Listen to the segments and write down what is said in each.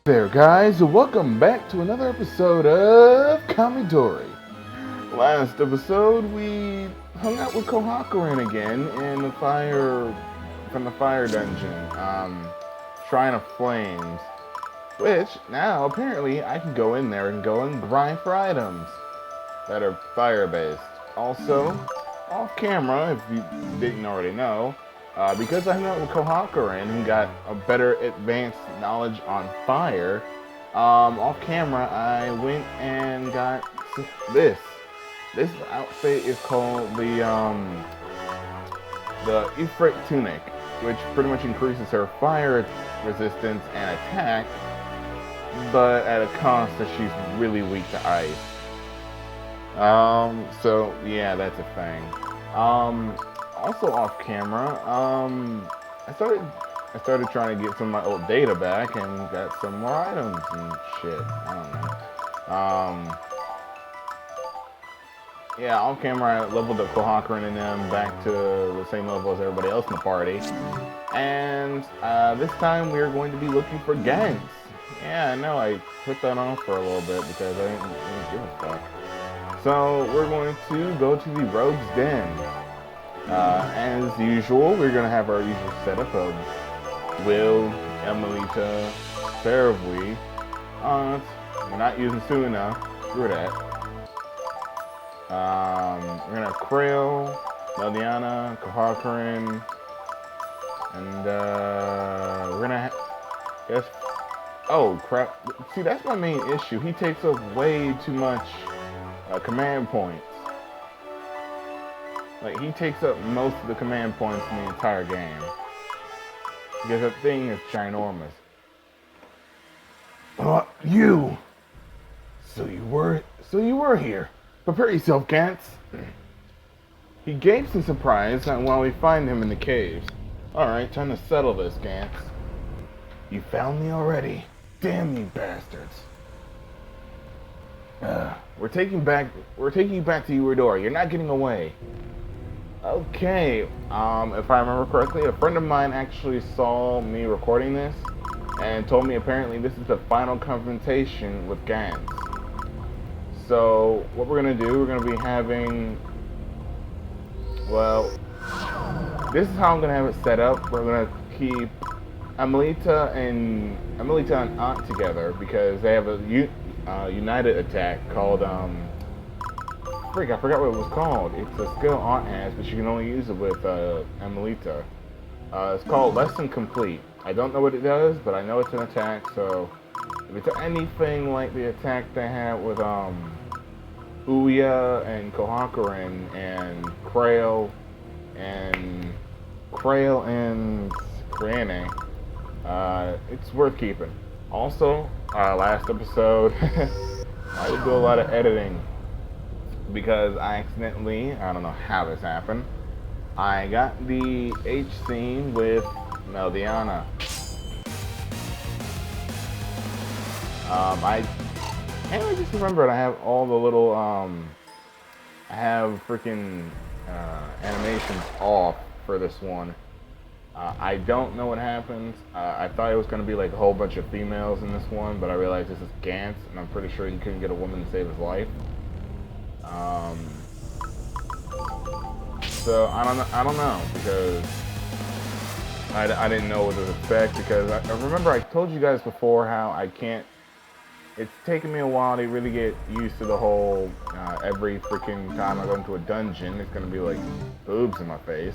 There guys, welcome back to another episode of Kamidori. Last episode we hung out with Kohakurin again in the fire dungeon, Shrine of Flames. Which now apparently I can go in there and go and grind for items that are fire based. Also, off camera, if you didn't already know, because I hung out with Kohakurin and got a better advanced knowledge on fire, off camera I went and got this. This outfit is called the Ifrit Tunic, which pretty much increases her fire resistance and attack, but at a cost that she's really weak to ice. So yeah, that's a thing. Also off camera, I started trying to get some of my old data back and got some more items and shit. I don't know. Yeah, off camera I leveled up Kohakurin and them back to the same level as everybody else in the party. And this time we're going to be looking for Gantz. Yeah, I know I put that on for a little bit because I didn't give a fuck. So we're going to go to the Rogue's Den. As usual, we're going to have our usual setup of Will, Emelita, Saravui. We're not using Suna. Screw that. We're going to have Krail, Meldiana, Kohakurin, and we're going to have... Yes. Oh, crap. See, that's my main issue. He takes up way too much command points. Like, he takes up most of the command points in the entire game. Because that thing is ginormous. You! So you were here. Prepare yourself, Gantz. He gapes in surprise while we find him in the caves. Alright, time to settle this, Gantz. You found me already? Damn you bastards. We're taking you back to Uridori. You're not getting away. Okay, if I remember correctly, a friend of mine actually saw me recording this and told me apparently this is the final confrontation with Gantz. So, what we're going to do, we're going to be having, well, this is how I'm going to have it set up. We're going to keep Emelita and Aunt together because they have a united attack called, I forgot what it was called. It's a skill Aunt has, but you can only use it with Emelita. It's called Lesson Complete. I don't know what it does, but I know it's an attack, so if it's anything like the attack they have with Ouya and Kohakurin and Krail and Kriane, it's worth keeping. Also, last episode, I did do a lot of editing because I accidentally, I don't know how this happened, I got the H scene with Meldiana. I just remembered I have all the little, I have freaking animations off for this one. I don't know what happens. I thought it was going to be like a whole bunch of females in this one, but I realized this is Gantz, and I'm pretty sure he couldn't get a woman to save his life. So I don't know because I didn't know what to expect because I remember I told you guys before how I can't it's taken me a while to really get used to the whole, every freaking time I go into a dungeon, it's gonna be like boobs in my face.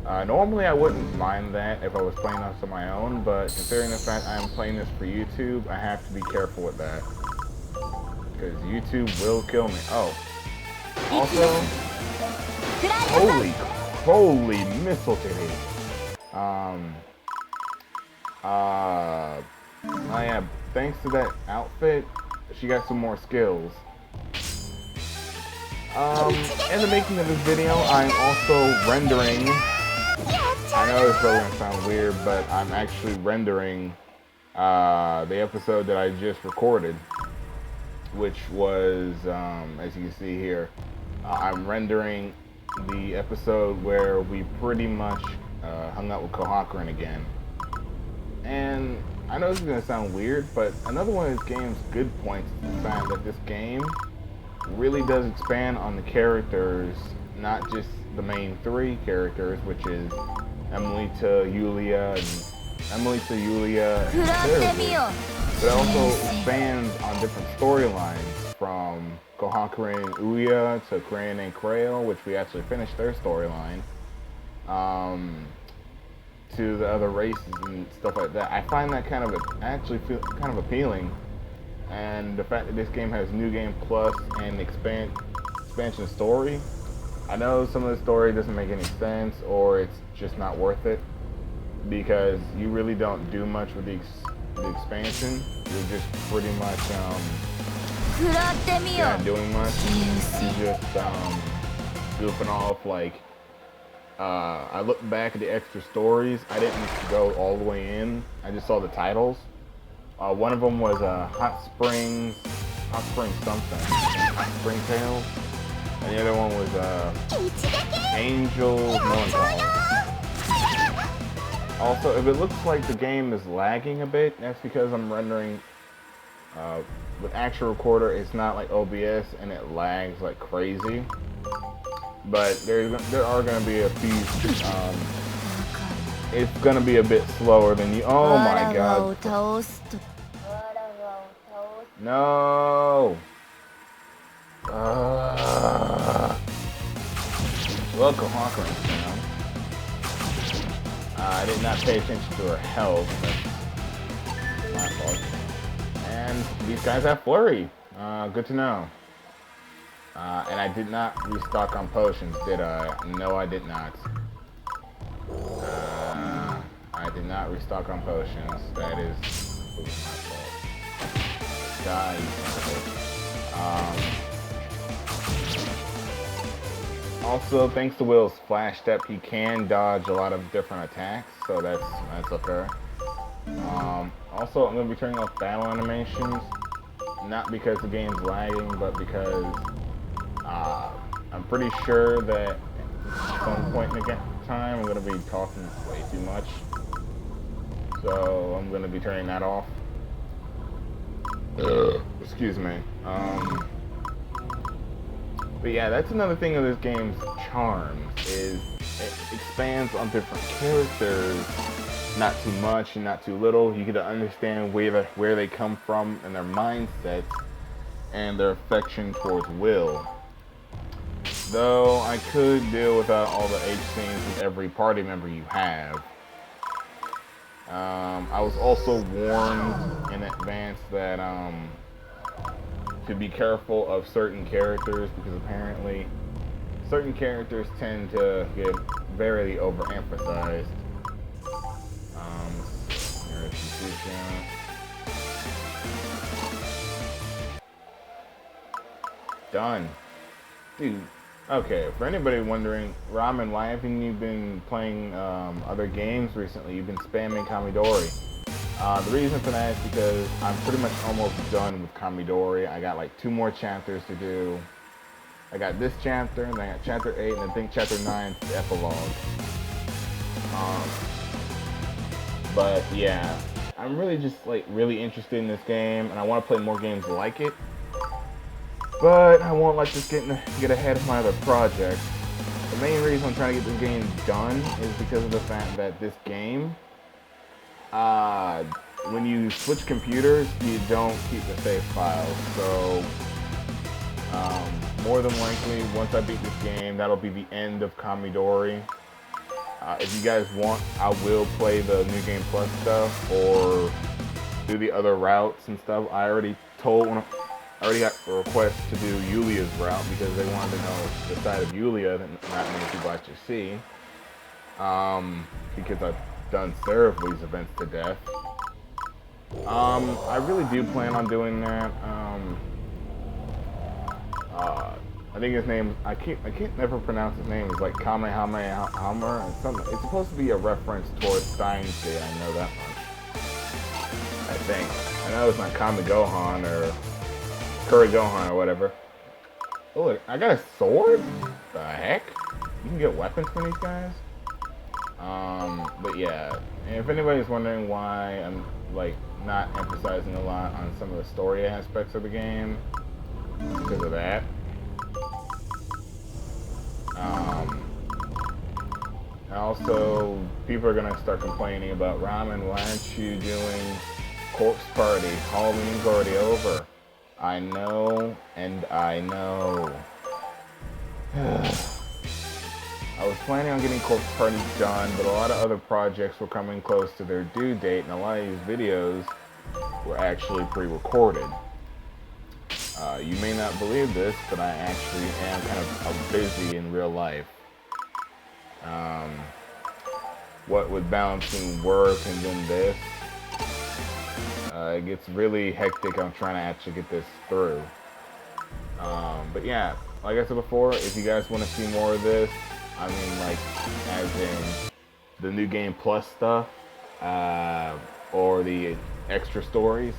Normally I wouldn't mind that if I was playing this on my own, but considering the fact I'm playing this for YouTube, I have to be careful with that. Because YouTube will kill me. Oh. Also, holy missile titty. Oh yeah, thanks to that outfit, she got some more skills. In the making of this video, I'm also rendering. I know this is probably gonna sound weird, but I'm actually rendering the episode that I just recorded, which was, as you can see here, I'm rendering the episode where we pretty much hung out with Kohakurin again. And I know this is going to sound weird, but another one of this game's good points is the fact that this game really does expand on the characters, not just the main three characters, which is Emily to Yulia and Cerebrus, but it also expands on different storylines from Kohakurin and Ouya to Crane and Krail, which we actually finished their storyline, to the other races and stuff like that. I find that kind of appealing, and the fact that this game has New Game Plus and expansion story. I know some of the story doesn't make any sense, or it's just not worth it, because you really don't do much with the expansion. You're just pretty much you're not doing much. You're just goofing off. Like, I looked back at the extra stories. I didn't go all the way in. I just saw the titles. One of them was Hot Spring something, Hot Spring Tales, and the other one was Angels Melancholy. Also, if it looks like the game is lagging a bit, that's because I'm rendering with actual recorder. It's not like OBS and it lags like crazy. But there are going to be a few, it's going to be a bit slower than you. Oh my god. No. Well, Kohakurin down. I did not pay attention to her health. That's my fault. And these guys have flurry. Good to know. And I did not restock on potions, did I? No, I did not. I did not restock on potions. That is my fault. Die. Also, thanks to Will's flash step, he can dodge a lot of different attacks, so that's okay. Also, I'm going to be turning off battle animations, not because the game's lagging, but because I'm pretty sure that at some point in the time I'm going to be talking way too much, so I'm going to be turning that off. Excuse me. But yeah, that's another thing of this game's charms, is it expands on different characters, not too much and not too little. You get to understand where they come from and their mindsets and their affection towards Will. Though I could deal without all the H scenes with every party member you have. I was also warned in advance that to be careful of certain characters, because apparently certain characters tend to get very overemphasized. Done. Dude, okay, for anybody wondering, Ramen, why haven't you been playing other games recently? You've been spamming Kamidori. The reason for that is because I'm pretty much almost done with Kamidori. I got like 2 more chapters to do. I got this chapter, and then I got chapter 8, and I think chapter 9 is the epilogue. But yeah, I'm really just like really interested in this game, and I want to play more games like it. But I won't like just get ahead of my other projects. The main reason I'm trying to get this game done is because of the fact that this game, when you switch computers, you don't keep the save files. So more than likely, once I beat this game, that'll be the end of Kamidori. If you guys want, I will play the New Game Plus stuff or do the other routes and stuff. I already got a request to do Yulia's route because they wanted to know the side of Yulia that not many people actually see. Because I've done Seraphi's events to death. I really do plan on doing that. I think his name, I can't never pronounce his name. It's like Kamehameha Hammer. It's supposed to be a reference towards Steins Gate. I know that much. I think. I know it's not Kami Gohan or Curry Gohan or whatever. Oh, look, I got a sword? The heck? You can get weapons from these guys? But yeah, and if anybody's wondering why I'm like not emphasizing a lot on some of the story aspects of the game, because of that. Also, people are gonna start complaining about Ramen. Why aren't you doing Corpse Party? Halloween's already over. I know, and I know. I was planning on getting Corpse Party done, but a lot of other projects were coming close to their due date, and a lot of these videos were actually pre-recorded. You may not believe this, but I actually am kind of busy in real life. What with balancing work and then this, it gets really hectic. I'm trying to actually get this through. But yeah, like I said before, if you guys want to see more of this, I mean like as in the New Game Plus stuff, or the extra stories,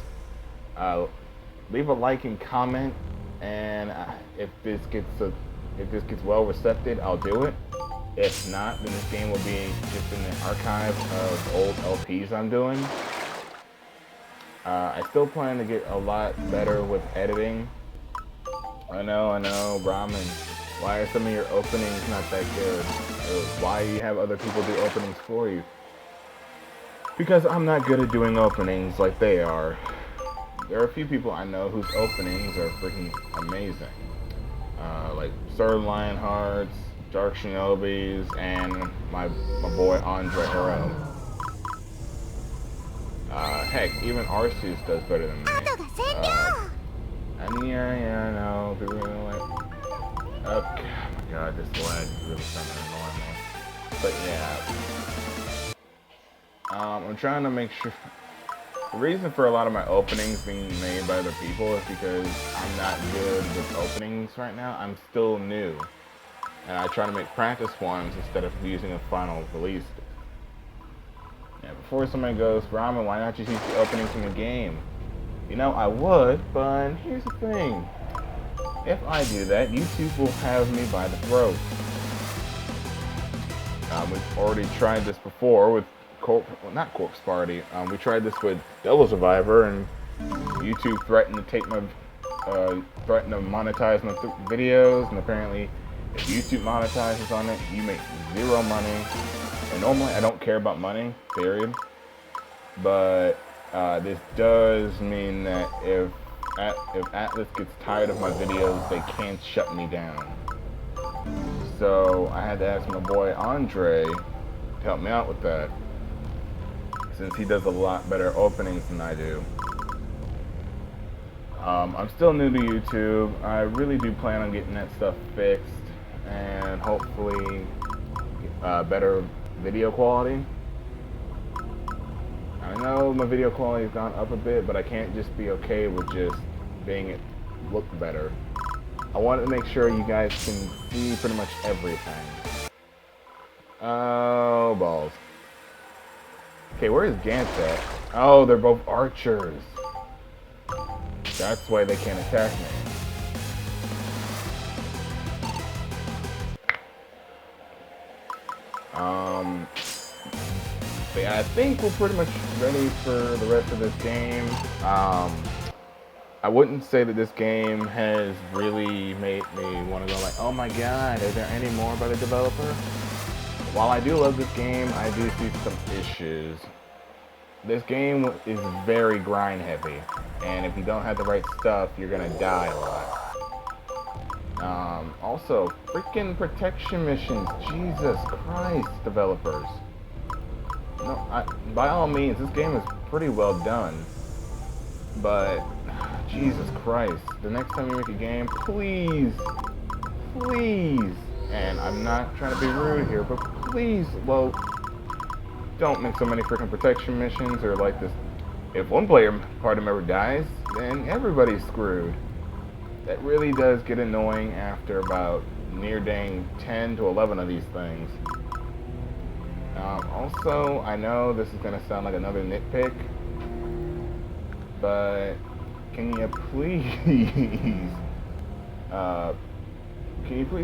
leave a like and comment, and if this gets well received, I'll do it. If not, then this game will be just in the archive of old LPs I'm doing. I still plan to get a lot better with editing. I know, Ramen. Why are some of your openings not that good? Or why do you have other people do openings for you? Because I'm not good at doing openings like they are. There are a few people I know whose openings are freaking amazing. Like Sir Lionheart's, Dark Shinobi's, and my boy Andre Hero. Heck, even Arceus does better than me. And yeah, I know. People are gonna like, oh my god, this lag is really starting to annoy me. But yeah, I'm trying to make sure. The reason for a lot of my openings being made by other people is because I'm not good with openings right now. I'm still new. And I try to make practice ones instead of using a final release. Yeah, before somebody goes, Ramen, why not just use the openings from the game? You know, I would, but here's the thing. If I do that, YouTube will have me by the throat. We've already tried this before with not Corpse Party. We tried this with Devil Survivor, and YouTube threatened to take my, threatened to monetize my videos, and apparently, if YouTube monetizes on it, you make zero money. And normally, I don't care about money, period. But this does mean that if Atlas gets tired of my videos, they can't shut me down. So I had to ask my boy Andre to help me out with that, since he does a lot better openings than I do. I'm still new to YouTube. I really do plan on getting that stuff fixed and hopefully better video quality. I know my video quality has gone up a bit, but I can't just be okay with just being it look better. I want to make sure you guys can see pretty much everything. Oh, balls. Okay, where is Gantz at? Oh, they're both archers. That's why they can't attack me. But yeah, I think we're pretty much ready for the rest of this game. I wouldn't say that this game has really made me want to go like, oh my god, is there any more by the developer? While I do love this game, I do see some issues. this game is very grind heavy, and if you don't have the right stuff, you're gonna die a lot. Also, freaking protection missions. Jesus Christ, developers. No, by all means, this game is pretty well done. But, Jesus Christ, the next time you make a game, please, and I'm not trying to be rude here, but please, well, don't make so many freaking protection missions, or like this, if one party member dies, then everybody's screwed. That really does get annoying after about near dang 10 to 11 of these things. Also, I know this is going to sound like another nitpick, but can you please,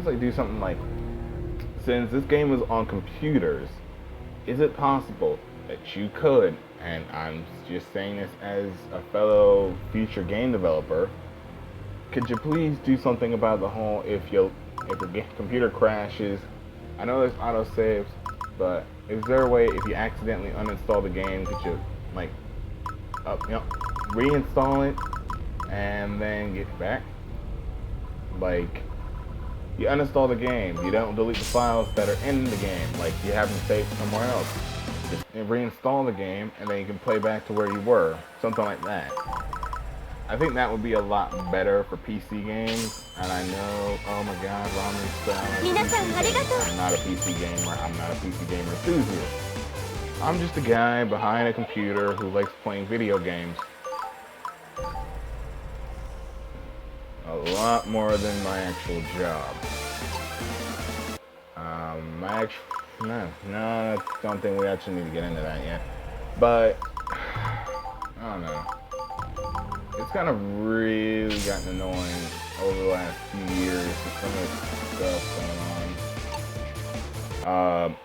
like do something like, since this game is on computers, is it possible that you could, and I'm just saying this as a fellow future game developer, could you please do something about the whole, if your computer crashes, I know there's autosaves, but is there a way, if you accidentally uninstall the game, could you, like, reinstall it, and then get back? Like, you uninstall the game, you don't delete the files that are in the game, like you have them saved somewhere else. Just reinstall the game, and then you can play back to where you were, something like that. I think that would be a lot better for PC games, and I know, oh my god, Ramen style. I'm not a PC gamer, I'm not a PC gamer enthusiast. I'm just a guy behind a computer who likes playing video games. A lot more than my actual job. I don't think we actually need to get into that yet. But, I don't know. It's kind of really gotten annoying over the last few years with some of this stuff going on.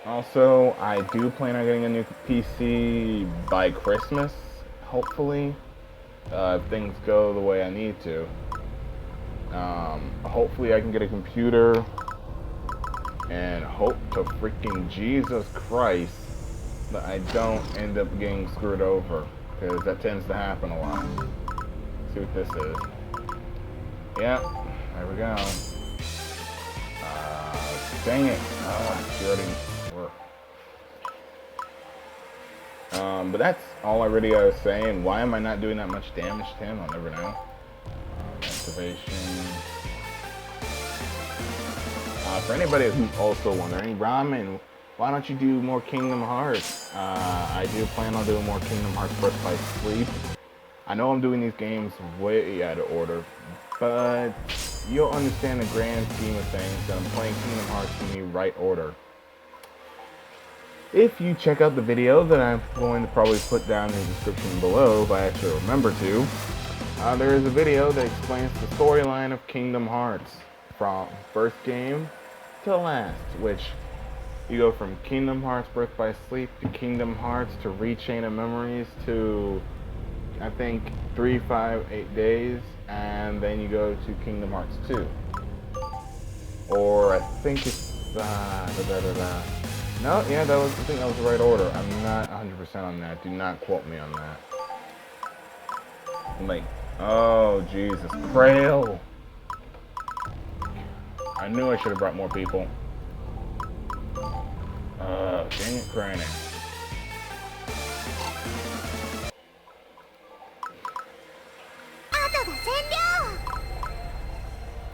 Also, I do plan on getting a new PC by Christmas, hopefully. If things go the way I need to. Hopefully I can get a computer and hope to freaking Jesus Christ that I don't end up getting screwed over, because that tends to happen a lot. Let's see what this is. Yeah, there we go. Dang it. She already worked. But that's all I really gotta say, and why am I not doing that much damage to him? I'll never know. Activation. For anybody who's also wondering, Ramen, why don't you do more Kingdom Hearts? I do plan on doing more Kingdom Hearts Birth by Sleep. I know I'm doing these games way out of order, but you'll understand the grand scheme of things that I'm playing Kingdom Hearts in the right order. If you check out the video that I'm going to probably put down in the description below, if I actually remember to, there is a video that explains the storyline of Kingdom Hearts from first game to last, which you go from Kingdom Hearts Birth by Sleep to Kingdom Hearts to Rechain of Memories to, I think, 3, 5, 8 days, and then you go to Kingdom Hearts 2. Or I think it's no, yeah, I think that was the right order. I'm not 100% on that. Do not quote me on that. Like, oh, Jesus. Krail! I knew I should have brought more people. Dang it, Cranny.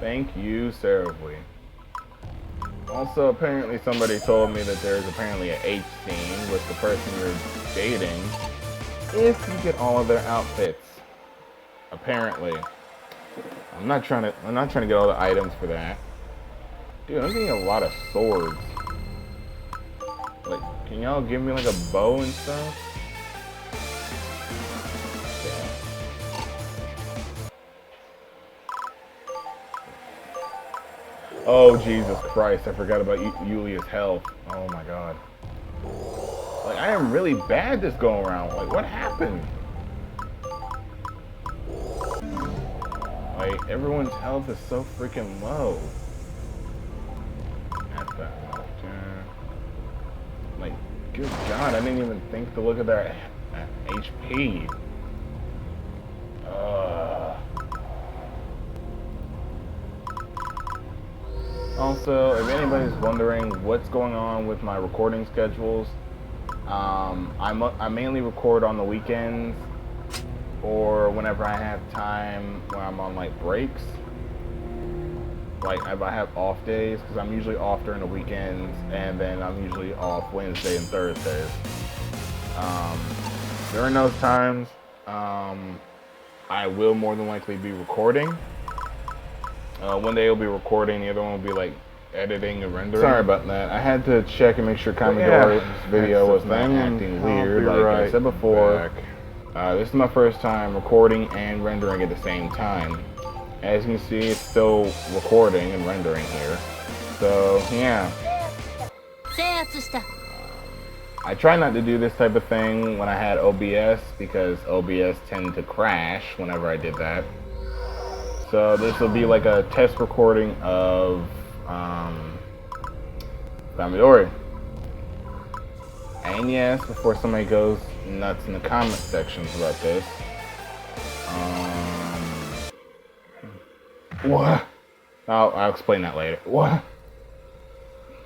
Thank you, Sarahly. Also, apparently somebody told me that there's apparently an H scene with the person you're dating if you get all of their outfits. Apparently. I'm not trying to get all the items for that. Dude, I'm getting a lot of swords. Like, can y'all give me like a bow and stuff? Oh, Jesus Christ, I forgot about Yulia's health. Oh my god. Like, I am really bad this go around. Like, what happened? Like, everyone's health is so freaking low. Like, Good God, I didn't even think to look at their HP. Also, if anybody's wondering what's going on with my recording schedules, I mainly record on the weekends or whenever I have time when I'm on like breaks. Like if I have off days, because I'm usually off during the weekends, and then I'm usually off Wednesday and Thursdays. During those times, I will more than likely be recording. One day I'll be recording, the other one will be like editing and rendering. Sorry about that. I had to check and make sure Kamidori's video was not acting weird. Like I said before, this is my first time recording and rendering at the same time. As you can see, it's still recording and rendering here. So, yeah. I try not to do this type of thing when I had OBS, because OBS tended to crash whenever I did that. So this will be like a test recording of Kamidori. And yes, before somebody goes nuts in the comment sections about this, what? I'll explain that later. What?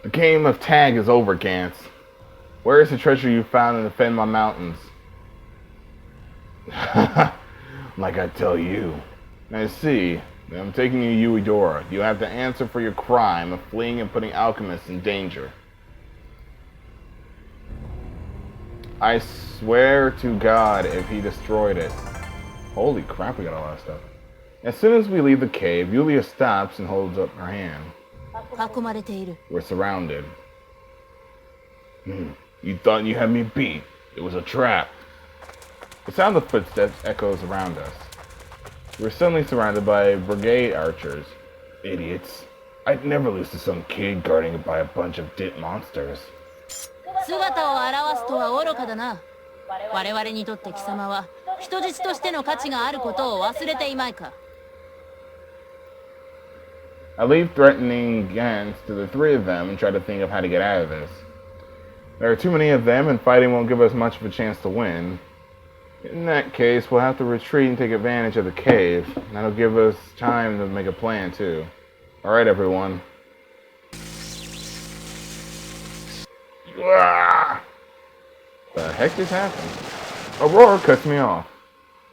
The game of tag is over, Gantz. Where is the treasure you found in the Fenma Mountains? Like I tell you. I see. I'm taking you Eudora. You have to answer for your crime of fleeing and putting alchemists in danger. I swear to God if he destroyed it. Holy crap, we got a lot of stuff. As soon as we leave the cave, Yulia stops and holds up her hand. We're surrounded. You thought you had me beat. It was a trap. The sound of footsteps echoes around us. We're suddenly surrounded by brigade archers. Idiots. I'd never lose to some kid guarded by a bunch of dit monsters. I leave threatening Gantz to the three of them and try to think of how to get out of this. There are too many of them, and fighting won't give us much of a chance to win. In that case, we'll have to retreat and take advantage of the cave. That'll give us time to make a plan, too. Alright, everyone. The heck just happened? Aurora cuts me off.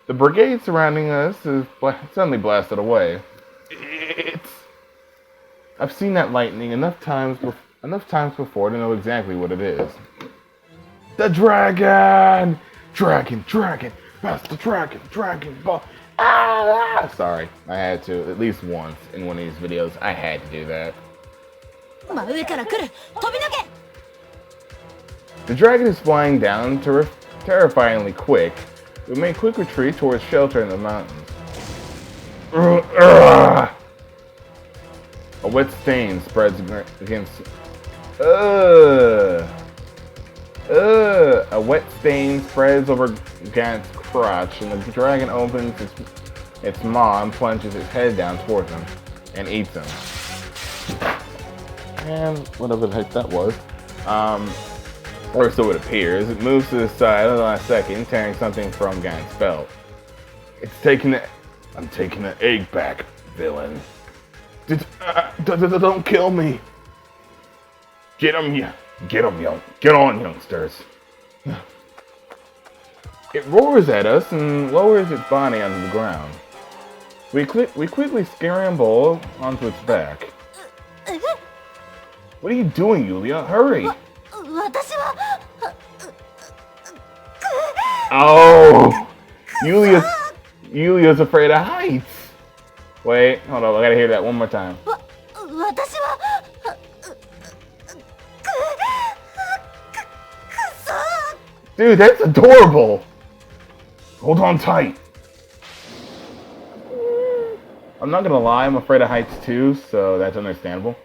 The brigade surrounding us is suddenly blasted away. I've seen that lightning enough times before to know exactly what it is. The dragon! Dragon! That's the dragon! Ah! Sorry, I had to. At least once in one of these videos, I had to do that. The dragon is flying down, terrifyingly quick. We make quick retreat towards shelter in the mountains. A wet stain spreads against... A wet stain spreads over Gantz's crotch, and the dragon opens its maw and plunges its head down towards him, and eats him. And whatever the heck that was. Or so it appears. It moves to the side in the last second, tearing something from Gantz's belt. I'm taking the egg back, villain. Don't kill me. Get on, youngsters. It roars at us and lowers its body onto the ground. We quickly scramble onto its back. What are you doing, Yulia? Hurry! Oh! Yulia's afraid of heights! Wait, hold on, I gotta hear that one more time. Dude, that's adorable! Hold on tight. I'm not gonna lie, I'm afraid of heights too, so that's understandable.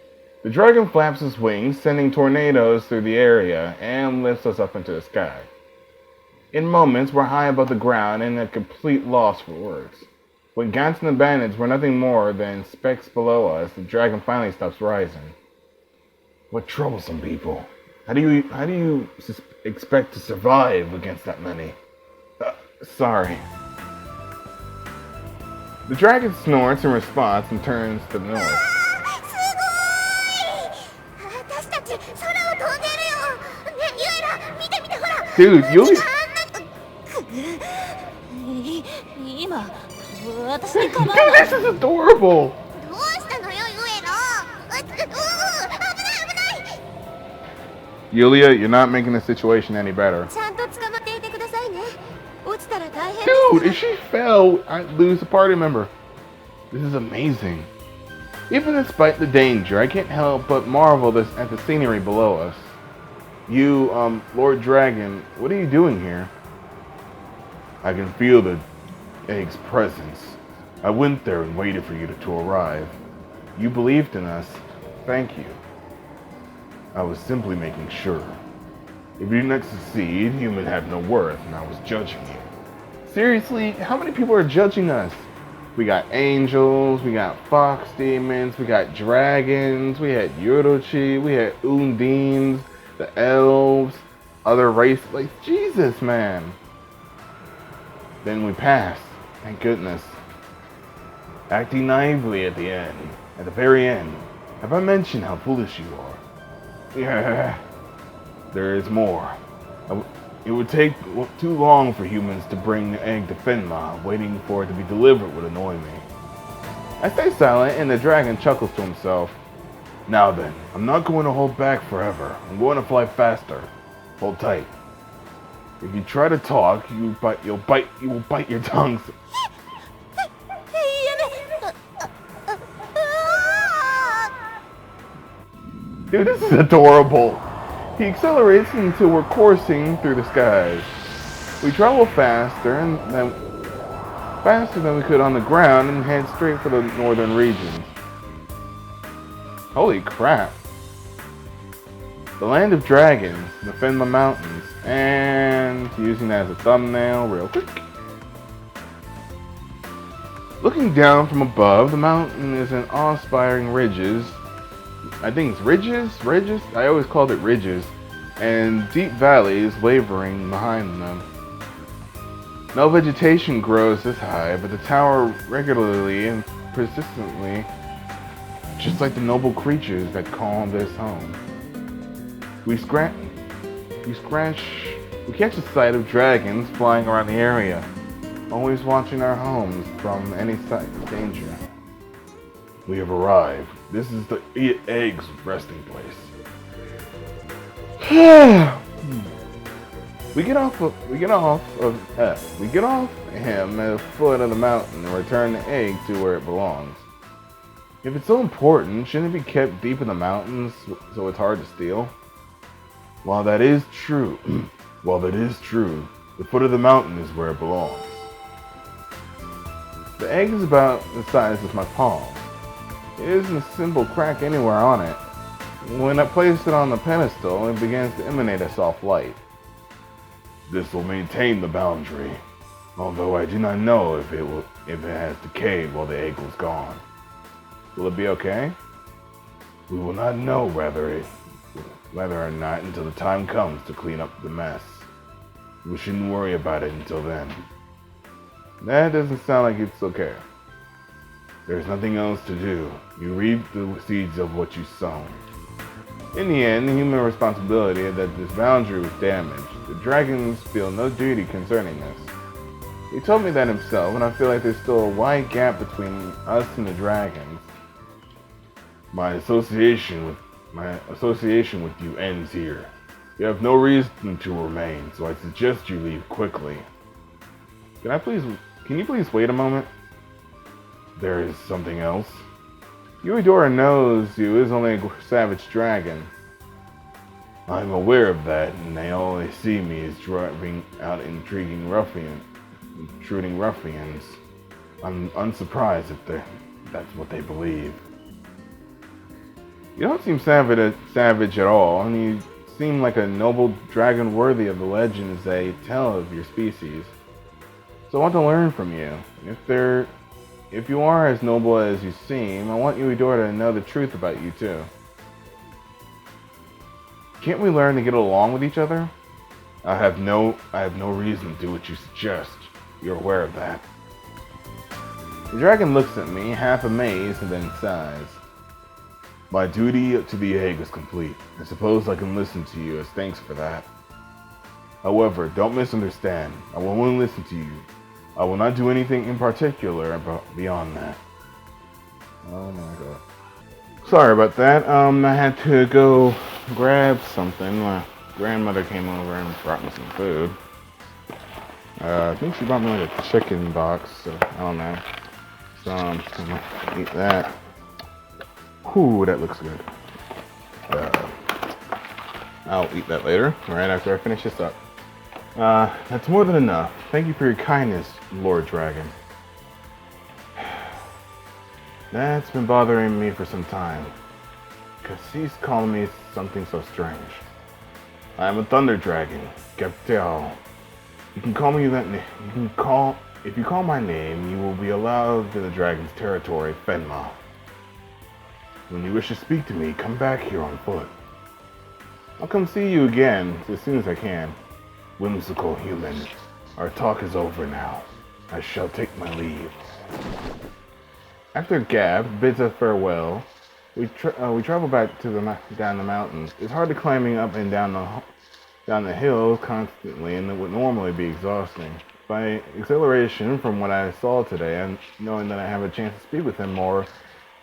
The dragon flaps his wings, sending tornadoes through the area, and lifts us up into the sky. In moments, we're high above the ground and at complete loss for words. When Gantz and the bandits were nothing more than specks below us, the dragon finally stops rising. What troublesome people. How do you expect to survive against that many? Sorry. The dragon snorts in response and turns to the north. Dude, Yuli. Dude, this is adorable. Yulia, you're not making the situation any better. Dude, if she fell, I'd lose a party member. This is amazing. Even despite the danger, I can't help but marvel at the scenery below us. You, Lord Dragon, what are you doing here? I can feel the egg's presence. I went there and waited for you to arrive. You believed in us. Thank you. I was simply making sure. If you didn't succeed, you would have no worth, and I was judging you. Seriously, how many people are judging us? We got angels, we got fox demons, we got dragons, we had Yorochi, we had Undines, the elves, other races. Like, Jesus, man. Then we passed. Thank goodness. Acting naively at the very end. Have I mentioned how foolish you are? Yeah, there is more. It would take too long for humans to bring the egg to Finma. Waiting for it to be delivered would annoy me. I stay silent and the dragon chuckles to himself. Now then, I'm not going to hold back forever. I'm going to fly faster. Hold tight. If you try to talk, you will bite your tongues. Dude, this is adorable. He accelerates until we're coursing through the skies. We travel faster than we could on the ground and head straight for the northern regions. Holy crap. The land of dragons, the Finma Mountains, and using that as a thumbnail real quick. Looking down from above, the mountain is in awe-inspiring ridges. I think it's ridges? I always called it ridges. And deep valleys wavering behind them. No vegetation grows this high, but the tower regularly and persistently, just like the noble creatures that call this home. We catch a sight of dragons flying around the area, always watching our homes from any sight of danger. We have arrived. This is the egg's resting place. We get off him at the foot of the mountain and return the egg to where it belongs. If it's so important, shouldn't it be kept deep in the mountains so it's hard to steal? While that is true, the foot of the mountain is where it belongs. The egg is about the size of my palm. It isn't a simple crack anywhere on it. When I place it on the pedestal, it begins to emanate a soft light. This will maintain the boundary, although I do not know if it has decayed while the egg was gone. Will it be okay? We will not know whether or not until the time comes to clean up the mess. We shouldn't worry about it until then. That doesn't sound like it's okay. There's nothing else to do. You reap the seeds of what you sow. In the end, the human responsibility that this boundary was damaged. The dragons feel no duty concerning this. He told me that himself, and I feel like there's still a wide gap between us and the dragons. My association with you ends here. You have no reason to remain, so I suggest you leave quickly. Can you please wait a moment? There is something else. Yuidora knows you is only a savage dragon. I'm aware of that, and they always see me as driving out intruding ruffians. I'm unsurprised if that's what they believe. You don't seem savage at all, and you seem like a noble dragon worthy of the legends they tell of your species. So I want to learn from you. If you are as noble as you seem, I want Yuidora to know the truth about you too. Can't we learn to get along with each other? I have no reason to do what you suggest. You're aware of that. The dragon looks at me, half amazed, and then sighs. My duty to the egg is complete. I suppose I can listen to you as thanks for that. However, don't misunderstand. I will only listen to you. I will not do anything in particular beyond that. Oh my god. Sorry about that. I had to go grab something. My grandmother came over and brought me some food. I think she brought me like a chicken box, so I don't know. So I'm just gonna eat that. Ooh, that looks good. I'll eat that later, right after I finish this up. That's more than enough. Thank you for your kindness, Lord Dragon. That's been bothering me for some time. Because he's calling me something so strange. I am a Thunder Dragon, Gantz. You can call me that name. If you call my name, you will be allowed to the dragon's territory, Fenma. When you wish to speak to me, come back here on foot. I'll come see you again as soon as I can. Whimsical human, our talk is over now. I shall take my leave. After Gab bids us farewell, we travel back to down the mountains. It's hard to climbing up and down the hills constantly, and it would normally be exhausting. By exhilaration from what I saw today, and knowing that I have a chance to speak with him more,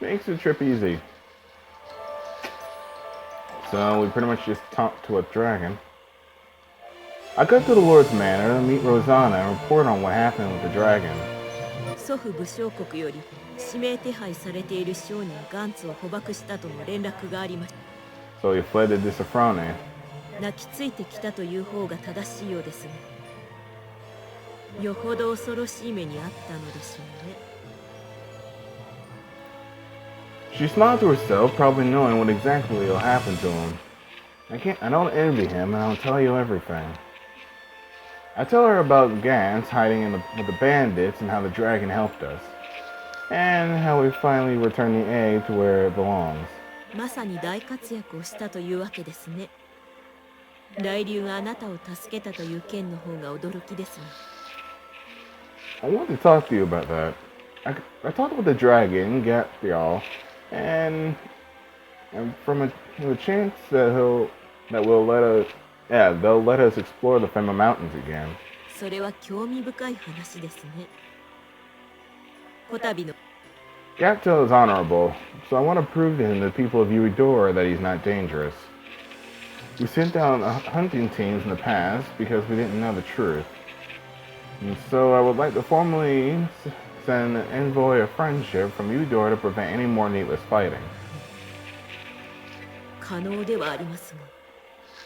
makes the trip easy. So we pretty much just talked to a dragon. I got to the Lord's Manor to meet Rosanna and report on what happened with the dragon. 祖父武将国より指名手配されている商人ガンツを捕獲したとの連絡がありました。So he fled to Disafrone. 泣きついてきたという方が正しいようですね。よほど恐ろしい目にあったのでしょうね。She smiled to herself, probably knowing what exactly will happen to him. I don't envy him, and I'll tell you everything. I tell her about Gantz hiding with the bandits and how the dragon helped us, and how we finally returned the egg to where it belongs. まさに大活躍をしたというわけですね。雷竜があなたを助けたという件の方が驚きですね。I want to talk to you about that. I talked with the dragon, Gantz, and from a chance that they'll let us explore the Fema Mountains again. それは興味深い話ですね。こたびの Gapto is honorable, so I want to prove to him the people of Uedora that he's not dangerous. We sent down hunting teams in the past because we didn't know the truth. And so I would like to formally send an envoy of friendship from Uedora to prevent any more needless fighting. 可能ではありますが、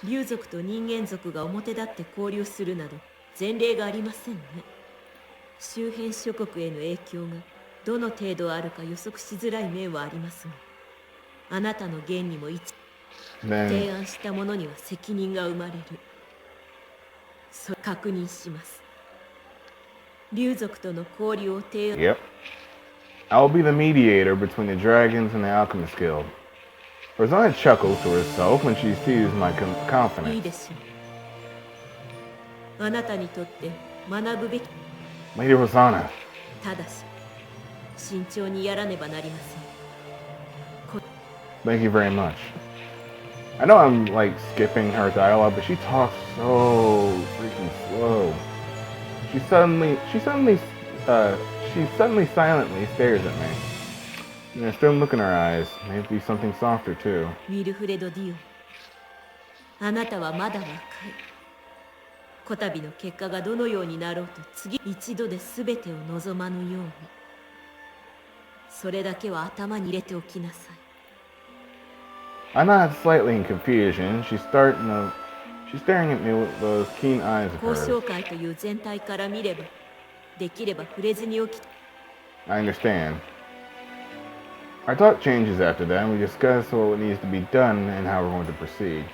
竜族と人間族が表立って交流するなど前例がありませんね。周辺諸国への影響がどの程度あるか予測しづらい面はありますが、あなたの言にも提案したものには責任が生まれる。それ確認します。竜族との交流を提案。Yep. I'll be the mediator between the dragons and the Alchemist Guild. Rosanna chuckles to herself when she sees my confidence. いいでしょう。あなたにとって学ぶべき。Lady Rosanna. ただし、慎重にやらねばなりません。Thank you very much. I know I'm like skipping her dialogue, but she talks so freaking slow. She suddenly silently stares at me. And there's still look in her eyes. Maybe something softer too. ウィルフレド・ディオ、あなたはまだ若い。こたびの結果がどのようになろうと一度で全てを望まぬように。それだけは頭に入れておきなさい。I nod slightly in confusion. She's staring at me with those keen eyes of 交 hers. 渉会という全体から見れば、できれば触れずにおき。I understand. Our talk changes after that, and we discuss what needs to be done and how we're going to proceed.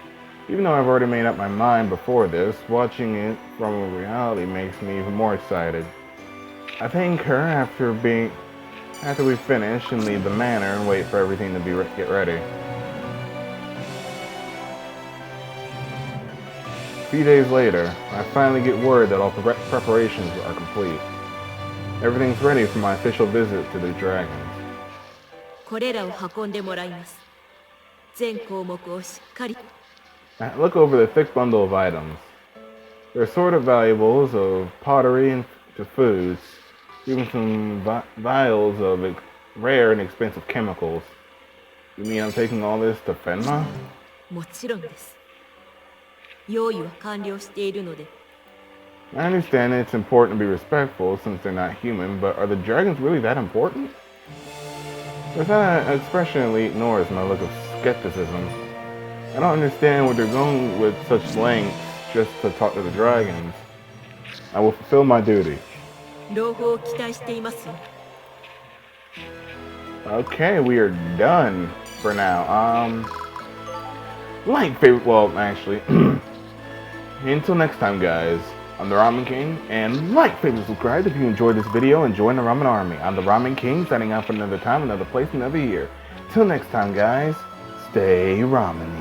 Even though I've already made up my mind before this, watching it from a reality makes me even more excited. I thank her after we finish and leave the manor and wait for everything to get ready. few days later, I finally get word that all preparations are complete. Everything's ready for my official visit to the dragons. これらを運んでもらいます。全項目をしっかり。I look over the thick bundle of items. There are assorted valuables of pottery and to foods, even some vials of rare and expensive chemicals. You mean I'm taking all this to Fenma? もちろんです。用意は完了しているので。I understand it's important to be respectful since they're not human, but are the dragons really that important? There's not an expression Lee ignores my look of skepticism. I don't understand what they're going with such lengths just to talk to the dragons. I will fulfill my duty. 朗報を期待していますよ。Okay, we are done for now. Well, actually, until next time, guys. I'm the Ramen King, and like, favorite, subscribe if you enjoyed this video and join the Ramen Army. I'm the Ramen King, signing out for another time, another place, another year. Till next time, guys, stay ramen-y.